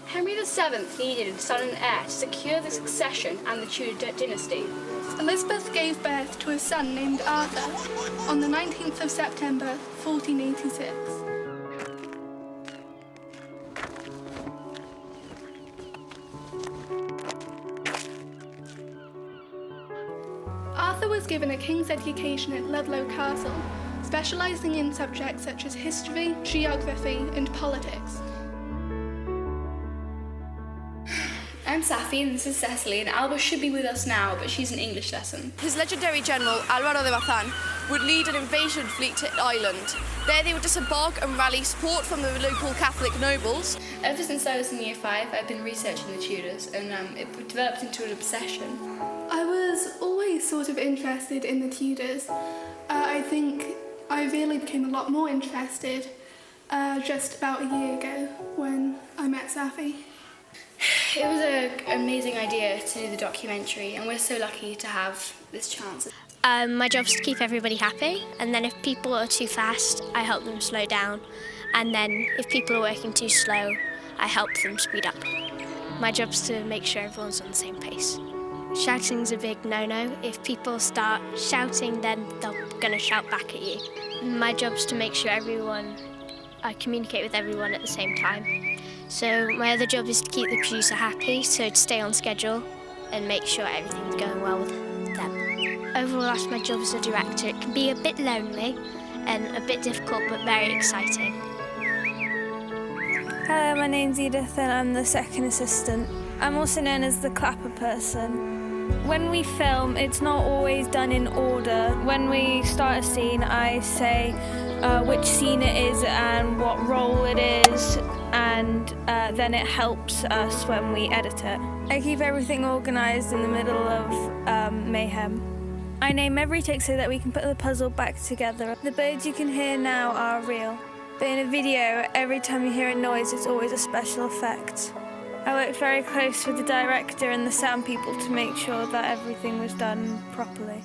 Henry VII needed a son and heir to secure the succession and the Tudor dynasty. Elizabeth gave birth to a son named Arthur on the 19th of September 1486. Arthur was given a king's education at Ludlow Castle, specialising in subjects such as history, geography and politics. I'm Safi and this is Cecily, and Alba should be with us now, but she's in English lesson. His legendary general, Alvaro de Bazan, would lead an invasion fleet to Ireland. There they would disembark and rally support from the local Catholic nobles. Ever since I was in Year 5, I've been researching the Tudors, and it developed into an obsession. I was always sort of interested in the Tudors. I think I really became a lot more interested just about a year ago when I met Safi. It was an amazing idea to do the documentary, and we're so lucky to have this chance. My job's to keep everybody happy, and then if people are too fast, I help them slow down, and then if people are working too slow, I help them speed up. My job's to make sure everyone's on the same pace. Shouting's a big no-no. If people start shouting, then they're going to shout back at you. My job's to make sure I communicate with everyone at the same time. So my other job is to keep the producer happy, so to stay on schedule and make sure everything's going well with them. Overall, that's my job as a director. It can be a bit lonely and a bit difficult, but very exciting. Hello, my name's Edith and I'm the second assistant. I'm also known as the clapper person. When we film, it's not always done in order. When we start a scene, I say which scene it is and what role it is, and then it helps us when we edit it. I keep everything organised in the middle of mayhem. I name every take so that we can put the puzzle back together. The birds you can hear now are real, but in a video, every time you hear a noise, it's always a special effect. I worked very close with the director and the sound people to make sure that everything was done properly.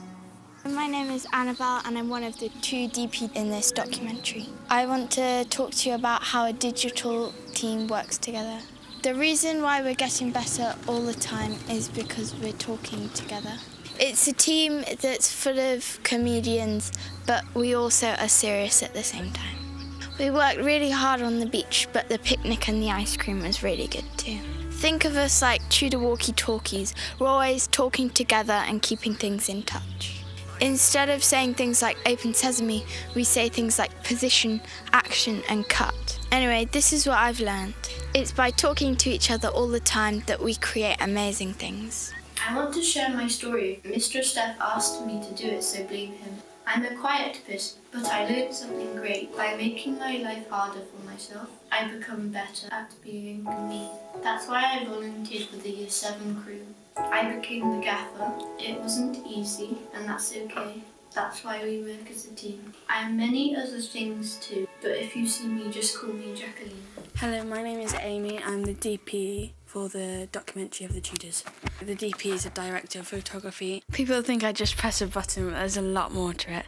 My name is Annabelle and I'm one of the 2 DP in this documentary. I want to talk to you about how a digital team works together. The reason why we're getting better all the time is because we're talking together. It's a team that's full of comedians, but we also are serious at the same time. We worked really hard on the beach, but the picnic and the ice cream was really good too. Think of us like Tudor walkie-talkies. We're always talking together and keeping things in touch. Instead of saying things like open sesame, we say things like position, action and cut. Anyway, this is what I've learned. It's by talking to each other all the time that we create amazing things. I want to share my story. Mr. Steph asked me to do it, so blame him. I'm a quiet person, but I learned something great. By making my life harder for myself, I become better at being me. That's why I volunteered for the Year 7 crew. I became the gaffer. It wasn't easy, and that's okay. That's why we work as a team. I am many other things too, but if you see me, just call me Jacqueline. Hello, my name is Amy. I'm the DP for the documentary of the Tudors. The DP is a director of photography. People think I just press a button, but there's a lot more to it.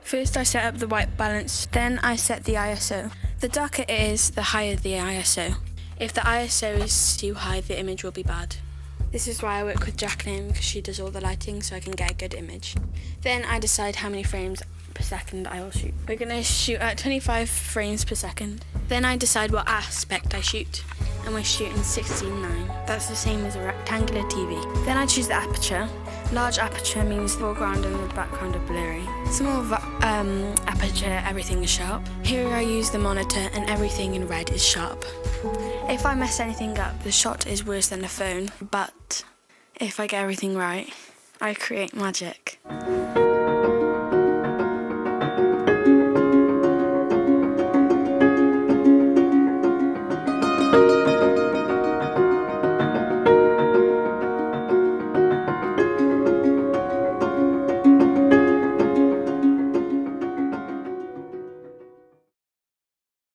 First I set up the white balance, then I set the ISO. The darker it is, the higher the ISO. If the ISO is too high, the image will be bad. This is why I work with Jacqueline, because she does all the lighting so I can get a good image. Then I decide how many frames per second I will shoot. We're going to shoot at 25 frames per second. Then I decide what aspect I shoot, and we're shooting 16:9. That's the same as a rectangular TV. Then I choose the aperture. Large aperture means the foreground and the background are blurry. Small aperture, everything is sharp. Here I use the monitor and everything in red is sharp. If I mess anything up, the shot is worse than a phone, but if I get everything right, I create magic.